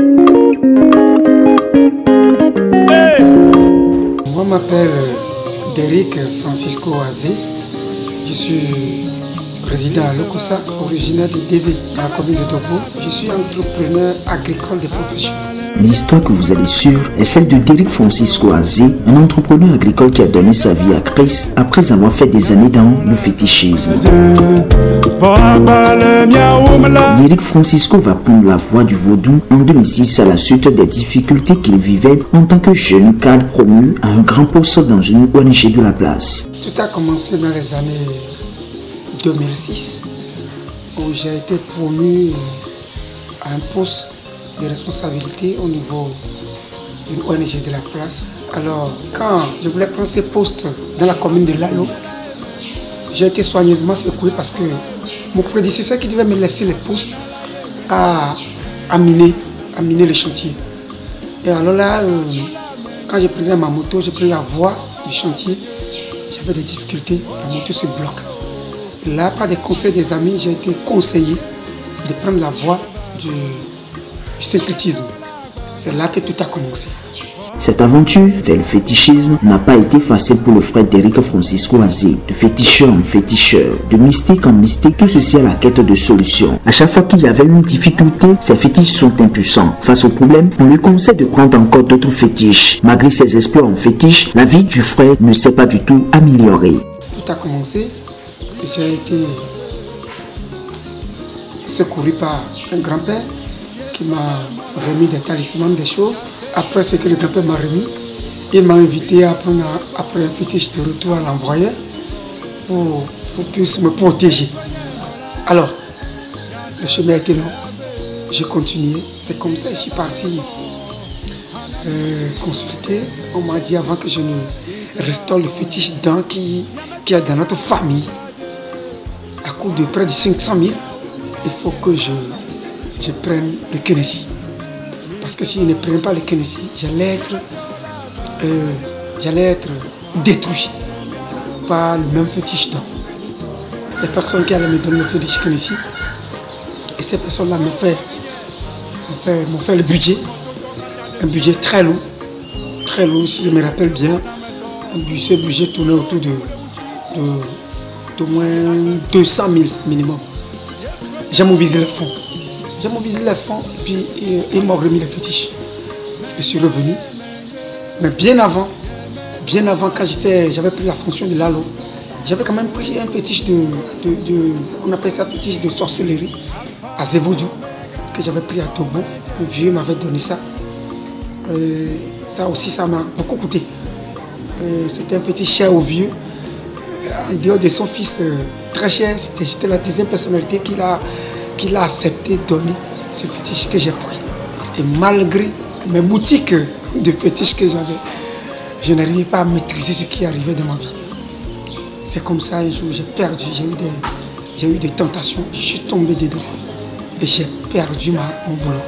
Moi, je m'appelle Derrick Francisco Azé. Je suis résident à Lokossa, originaire de DV, dans la commune de Togo. Je suis entrepreneur agricole de profession. L'histoire que vous allez suivre est celle de Derrick Francisco Azé, un entrepreneur agricole qui a donné sa vie à Christ après avoir fait des années dans le fétichisme. Derrick Francisco va prendre la voie du vaudou en 2006 à la suite des difficultés qu'il vivait en tant que jeune cadre promu à un grand poste dans une ONG de la place. Tout a commencé dans les années 2006 où j'ai été promu à un poste de responsabilité au niveau d'une ONG de la place. Alors, quand je voulais prendre ce poste dans la commune de Lalo, j'ai été soigneusement secoué parce que mon prédécesseur qui devait me laisser le poste a miné le chantier. Et alors là, quand j'ai pris ma moto, j'ai pris la voie du chantier, j'avais des difficultés, la moto se bloque. Et là, par des conseils des amis, j'ai été conseillé de prendre la voie du syncrétisme. C'est là que tout a commencé. Cette aventure vers le fétichisme n'a pas été facile pour le frère Derrick Francisco Azé. De féticheur en féticheur, de mystique en mystique, tout ceci à la quête de solutions. À chaque fois qu'il y avait une difficulté, ces fétiches sont impuissants. Face au problème, on lui conseille de prendre encore d'autres fétiches. Malgré ses exploits en fétiche, la vie du frère ne s'est pas du tout améliorée. Tout a commencé, j'ai été secouru par un grand-père qui m'a remis des talismans, des choses. Après ce que le grand-père m'a remis, il m'a invité à prendre après un fétiche de retour à l'envoyeur pour qu'il puisse me protéger. Alors, le chemin était long, j'ai continué. C'est comme ça que je suis parti consulter. On m'a dit avant que je ne restaure le fétiche dent qui est dans notre famille, à coût de près de 500 000, il faut que je prenne le Kenessi. Parce que si je ne prenais pas le Kenessi, j'allais être détruit par le même fétiche dent. Les personnes qui allaient me donner le fétiche Kenessi, et ces personnes-là m'ont fait le budget, un budget très lourd, si je me rappelle bien. Ce budget tournait autour d'au moins 200 000 minimum. J'ai mobilisé les fonds. Et puis ils m'ont remis les fétiches. Je suis revenu. Mais bien avant, quand j'avais pris la fonction de Lalo, j'avais quand même pris un fétiche on appelle ça fétiche de sorcellerie, à Zévodou, que j'avais pris à Togo. Un vieux m'avait donné ça. Ça aussi, ça m'a beaucoup coûté. C'était un fétiche cher au vieux. En dehors de son fils, très cher, c'était la deuxième personnalité qu'il a accepté de donner ce fétiche que j'ai pris. Et malgré mes boutiques de fétiches que j'avais, je n'arrivais pas à maîtriser ce qui arrivait dans ma vie. C'est comme ça, un jour, j'ai perdu, j'ai eu des tentations, je suis tombé dedans. Et j'ai perdu mon boulot.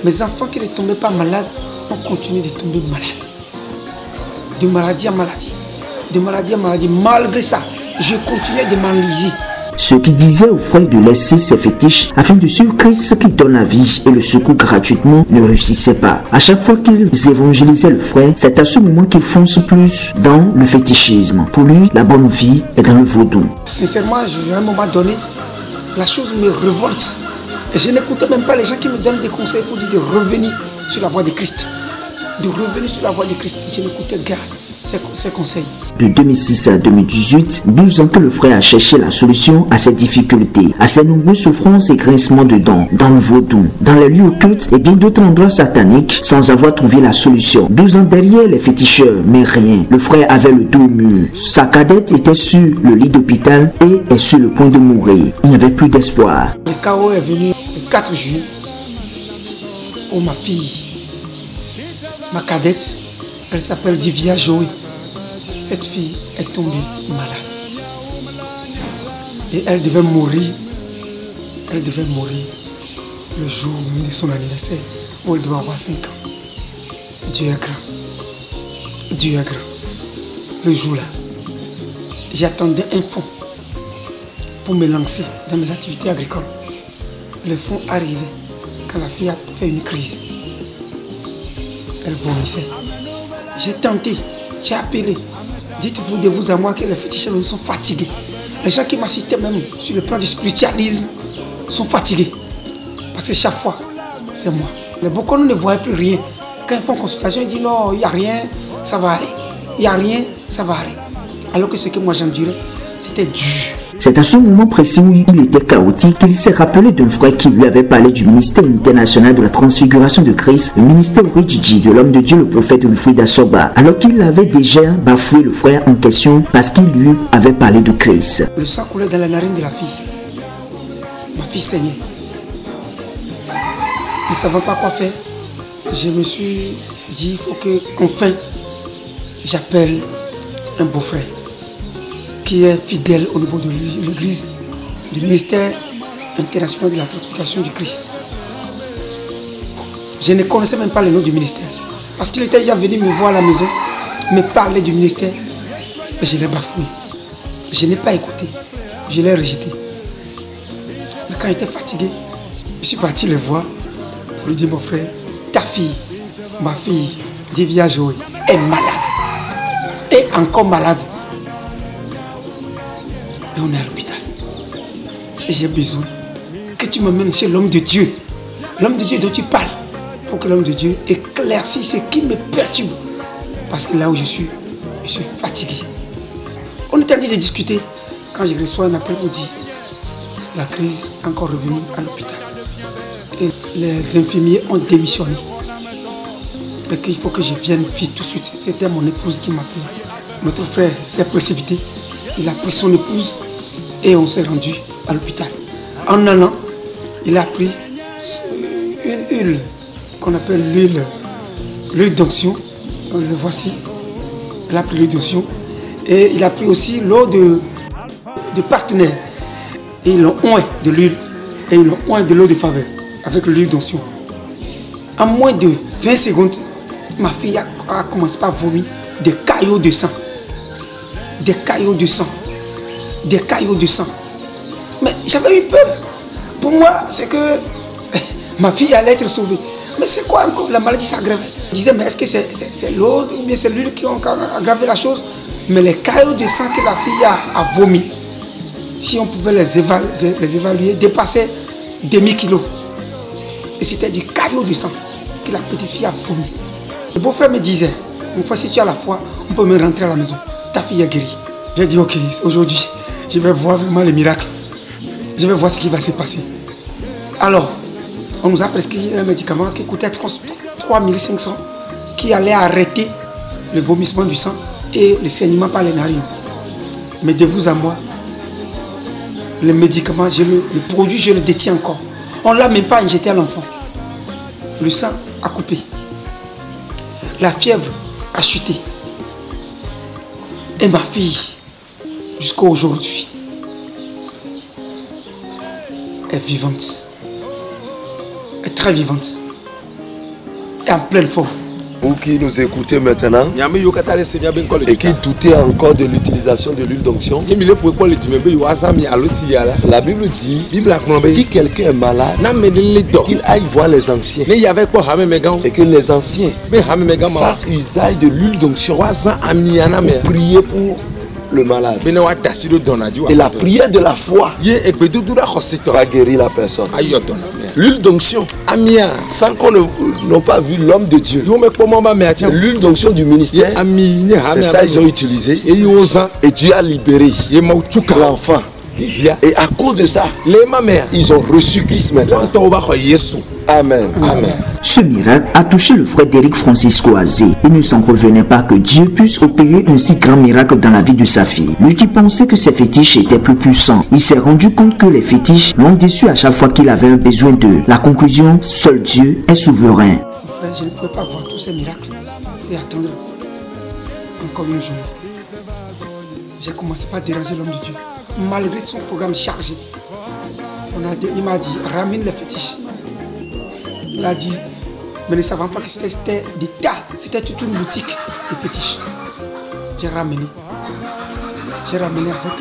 Mes enfants qui ne tombaient pas malades ont continué de tomber malades. De maladie à maladie. De maladie à maladie. Malgré ça, je continuais de m'enliser. Ceux qui disaient aux frères de laisser ses fétiches afin de suivre Christ qui donne la vie et le secours gratuitement ne réussissaient pas. À chaque fois qu'ils évangélisaient le frère, c'est à ce moment qu'il fonce plus dans le fétichisme. Pour lui, la bonne vie est dans le vaudou. Sincèrement, à un moment donné, la chose me révolte. Et je n'écoutais même pas les gens qui me donnent des conseils pour dire de revenir sur la voie de Christ. De revenir sur la voie de Christ. Je n'écoutais guère ces conseils. De 2006 à 2018, 12 ans que le frère a cherché la solution à ses difficultés, à ses nombreuses souffrances et grincements de dents, dans le vaudou, dans les lieux occultes et bien d'autres endroits sataniques, sans avoir trouvé la solution. 12 ans derrière les féticheurs, mais rien. Le frère avait le dos mûr. Sa cadette était sur le lit d'hôpital et est sur le point de mourir. Il n'y avait plus d'espoir. Le chaos est venu le 4 juillet, où ma fille, ma cadette, elle s'appelle Divya Joey. Cette fille est tombée malade. Et elle devait mourir. Elle devait mourir le jour même de son anniversaire, où elle devait avoir 5 ans. Dieu est grand. Dieu est grand. Le jour-là, j'attendais un fonds pour me lancer dans mes activités agricoles. Le fonds arrivait. quand la fille a fait une crise. Elle vomissait. J'ai tenté, j'ai appelé. Dites-vous de vous à moi que les fétichistes sont fatigués. Les gens qui m'assistaient même sur le plan du spiritualisme sont fatigués. Parce que chaque fois, c'est moi. Mais beaucoup ne voyaient plus rien. Quand ils font consultation, ils disent non, il n'y a rien, ça va aller. Il n'y a rien, ça va aller. Alors que ce que moi j'endurais, c'était dur. C'est à ce moment précis où il était chaotique qu'il s'est rappelé d'un frère qui lui avait parlé du ministère international de la transfiguration de Christ, le ministère Ouridjidji de l'homme de Dieu, le prophète Wilfrid Asoba, alors qu'il avait déjà bafoué le frère en question parce qu'il lui avait parlé de Christ. Le sang coulait dans la narine de la fille. Ma fille saignait. Ne savant pas quoi faire, je me suis dit, il faut que, enfin, j'appelle un beau-frère qui est fidèle au niveau de l'église, du ministère international de la transfiguration du Christ. Je ne connaissais même pas le nom du ministère. Parce qu'il était déjà venu me voir à la maison, me parler du ministère, mais je l'ai bafoué. Je n'ai pas écouté, je l'ai rejeté. Mais quand j'étais fatigué, je suis parti le voir pour lui dire, mon frère, ta fille, ma fille, Divya Joé, est malade. Et encore malade. Et on est à l'hôpital. Et j'ai besoin que tu m'emmènes chez l'homme de Dieu. L'homme de Dieu dont tu parles. Pour que l'homme de Dieu éclaircisse ce qui me perturbe. Parce que là où je suis fatigué. On est en train de discuter. Quand je reçois un appel pour dire la crise est encore revenue à l'hôpital. Et les infirmiers ont démissionné. Et qu'il faut que je vienne vite tout de suite. C'était mon épouse qui m'appelait. Notre frère s'est précipité. Il a pris son épouse et on s'est rendu à l'hôpital. En allant, il a pris une huile qu'on appelle l'huile d'onction. Le voici. Il a pris l'huile d'onction. Et il a pris aussi l'eau de partenaire. Et ils l'ont oint de l'huile. Et ils l'ont oint de l'eau de faveur avec l'huile d'onction. En moins de 20 secondes, ma fille a commencé à vomir des caillots de sang. Des caillots de sang. Des caillots de sang. Mais j'avais eu peur. Pour moi, c'est que ma fille allait être sauvée. Mais c'est quoi encore? La maladie s'aggravait. Je disais, mais est-ce que c'est l'eau ou bien c'est l'huile qui ont aggravé la chose? Mais les caillots de sang que la fille a vomi, si on pouvait les évaluer, dépassaient demi-kilo. Et c'était du caillot de sang que la petite fille a vomi. Le beau-frère me disait, une fois si tu as la foi, on peut me rentrer à la maison. Ta fille est guérie. J'ai dit, ok, aujourd'hui, je vais voir vraiment les miracles. Je vais voir ce qui va se passer. Alors, on nous a prescrit un médicament qui coûtait 3500, qui allait arrêter le vomissement du sang et le saignement par les narines. Mais de vous à moi, le médicament, le produit, je le détiens encore. On ne l'a même pas injecté à l'enfant. Le sang a coupé. La fièvre a chuté. Et ma fille, jusqu'à aujourd'hui, est vivante. Est très vivante. Et en pleine forme. Vous qui nous écoutez maintenant et qui doutez encore de l'utilisation de l'huile d'onction, la Bible dit, si quelqu'un est malade, qu'il aille voir les anciens et que les anciens fassent usage de l'huile d'onction pour prier pour le malade. Et la prière de la foi va guérir la personne. L'huile d'onction, sans qu'on n'ait pas vu l'homme de Dieu, l'huile d'onction du ministère, c'est ça ils ont utilisé et Dieu a libéré l'enfant. Et à cause de ça, ils ont reçu Christ maintenant. Amen. Amen. Ce miracle a touché le frère d'Éric Francisco Azé. Il ne s'en revenait pas que Dieu puisse opérer un si grand miracle dans la vie de sa fille. Lui qui pensait que ses fétiches étaient plus puissants, il s'est rendu compte que les fétiches l'ont déçu à chaque fois qu'il avait un besoin d'eux. La conclusion, seul Dieu est souverain. Mon frère, je ne pouvais pas voir tous ces miracles et attendre encore une journée. J'ai commencé par déranger l'homme de Dieu. Malgré son programme chargé, il m'a dit, ramène les fétiches. Il a dit, mais ne savant pas que c'était des tas, c'était toute une boutique de fétiches. J'ai ramené avec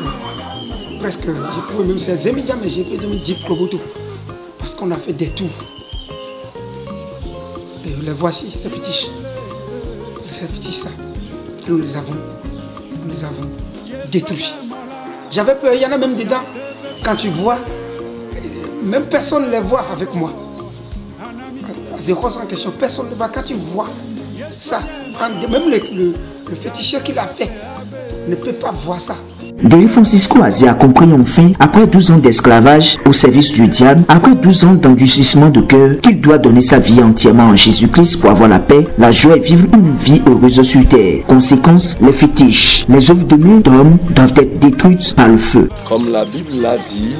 presque, je pouvais même 16 médias, mais j'ai fait 10 Kloboto. Parce qu'on a fait des tours. Et les voici, ces fétiches. Ces fétiches, ça. Nous les avons détruits. J'avais peur, il y en a même dedans. Quand tu vois, même personne ne les voit avec moi. Zéro sans question, personne ne va. Quand tu vois ça, même le féticheur qui l'a fait ne peut pas voir ça. Derrick Francisco Azé a compris enfin, après 12 ans d'esclavage au service du diable, après 12 ans d'endurcissement de cœur, qu'il doit donner sa vie entièrement en Jésus-Christ pour avoir la paix, la joie et vivre une vie heureuse sur terre. Conséquence, les fétiches, les œuvres de main d'hommes doivent être détruites par le feu. Comme la Bible l'a dit,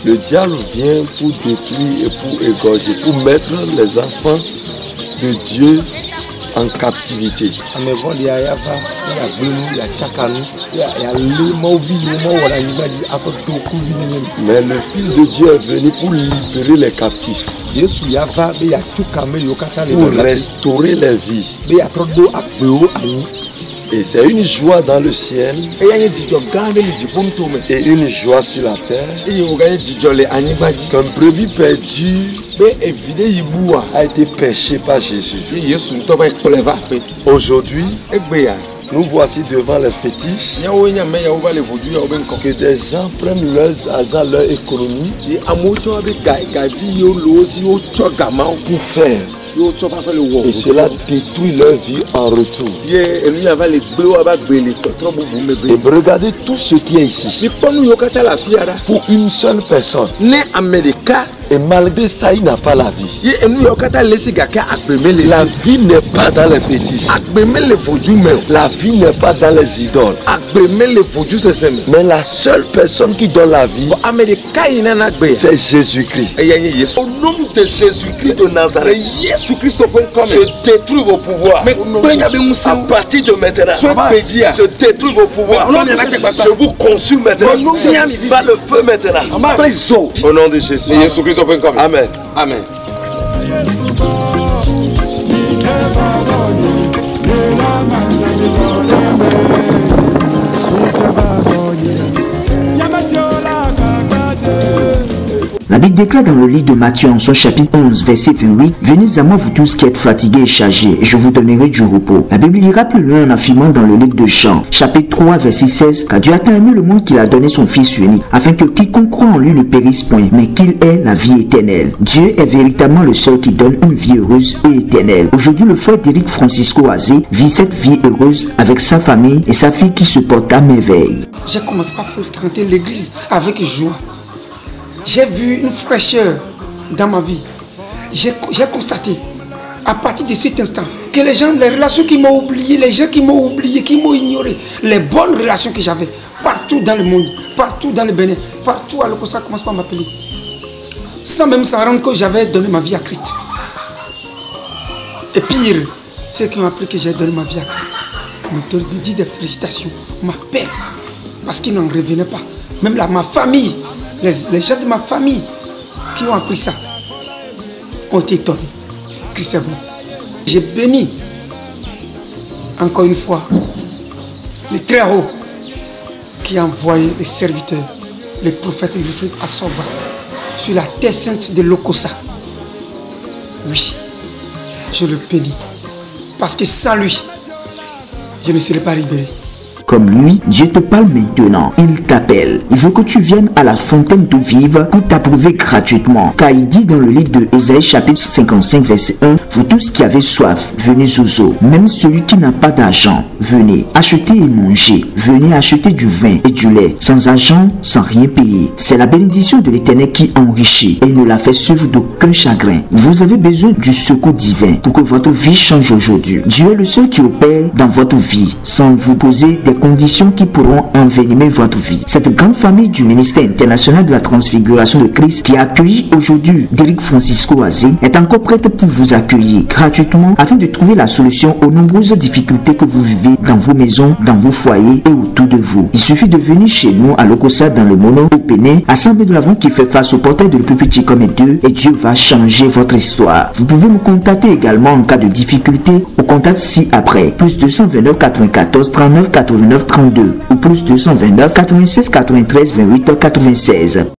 le diable vient pour détruire et pour égorger, pour mettre les enfants de Dieu en captivité. Mais le Fils de Dieu est venu pour libérer les captifs, pour restaurer les vies. Et c'est une joie dans le ciel et une joie sur la terre qu'un brebis perdu a été péché par Jésus. Aujourd'hui, nous voici devant les fétiches que des gens prennent leurs argent, leur économie pour faire. Et cela détruit leur vie en retour. Et regardez tout ce qui est ici. Pour une seule personne. Et malgré ça, il n'a pas la vie. La vie n'est pas dans les fétiches. La vie n'est pas dans les idoles. Mais la seule personne qui donne la vie, c'est Jésus-Christ. Au nom de Jésus-Christ de Nazareth, je détruis vos pouvoirs. À partir de maintenant, je détruis vos pouvoirs. Je vous consume maintenant. Par le feu maintenant. Au nom de Jésus. Amen. Amen. La Bible déclare dans le livre de Matthieu en son chapitre 11 verset 28, « Venez à moi vous tous qui êtes fatigués et chargés, et je vous donnerai du repos. » La Bible ira plus loin en affirmant dans le livre de Jean, chapitre 3 verset 16, « Car Dieu a tant aimé le monde qu'il a donné son Fils unique, afin que quiconque croit en lui ne périsse point, mais qu'il ait la vie éternelle. » Dieu est véritablement le seul qui donne une vie heureuse et éternelle. Aujourd'hui, le frère Derrick Francisco Azé vit cette vie heureuse avec sa famille et sa fille qui se porte à merveille. J'ai commencé à fréquenter l'église avec joie. J'ai vu une fraîcheur dans ma vie. J'ai constaté, à partir de cet instant, que les gens, les relations qui m'ont oublié, les gens qui m'ont oublié, qui m'ont ignoré, les bonnes relations que j'avais, partout dans le monde, partout dans le Bénin, partout à l'Okosa, commence pas à m'appeler. Sans même s'en rendre compte que j'avais donné ma vie à Christ. Et pire, ceux qui ont appris que j'ai donné ma vie à Christ me disent des félicitations, m'appellent, parce qu'ils n'en revenaient pas. Même là, ma famille, les gens de ma famille qui ont appris ça ont été étonnés. Christ est bon. J'ai béni encore une fois le Très-Haut qui a envoyé les serviteurs, les prophètes et les prophètes à Soba sur la terre sainte de l'Okosa. Oui, je le bénis parce que sans lui, je ne serais pas libéré. Comme lui, Dieu te parle maintenant. Il t'appelle. Il veut que tu viennes à la fontaine d'eau vive pour t'approuver gratuitement. Car il dit dans le livre de Ésaïe chapitre 55 verset 1, « Vous tous qui avez soif, venez aux eaux. Même celui qui n'a pas d'argent, venez. Achetez et mangez. Venez acheter du vin et du lait. Sans argent, sans rien payer. C'est la bénédiction de l'Éternel qui enrichit et ne la fait suivre d'aucun chagrin. Vous avez besoin du secours divin pour que votre vie change aujourd'hui. Dieu est le seul qui opère dans votre vie sans vous poser des conditions qui pourront envenimer votre vie. Cette grande famille du ministère international de la transfiguration de Christ qui a accueilli aujourd'hui Derrick Francisco Azé est encore prête pour vous accueillir gratuitement afin de trouver la solution aux nombreuses difficultés que vous vivez dans vos maisons, dans vos foyers et autour de vous. Il suffit de venir chez nous à l'Okosa dans le Mono au Péné, à Saint-Bédoulavon qui fait face au portail de l'Épée comme 2 et Dieu va changer votre histoire. Vous pouvez nous contacter également en cas de difficulté au contact ci-après, plus 229 94 39 89 32 ou plus 229 96 93 28 96.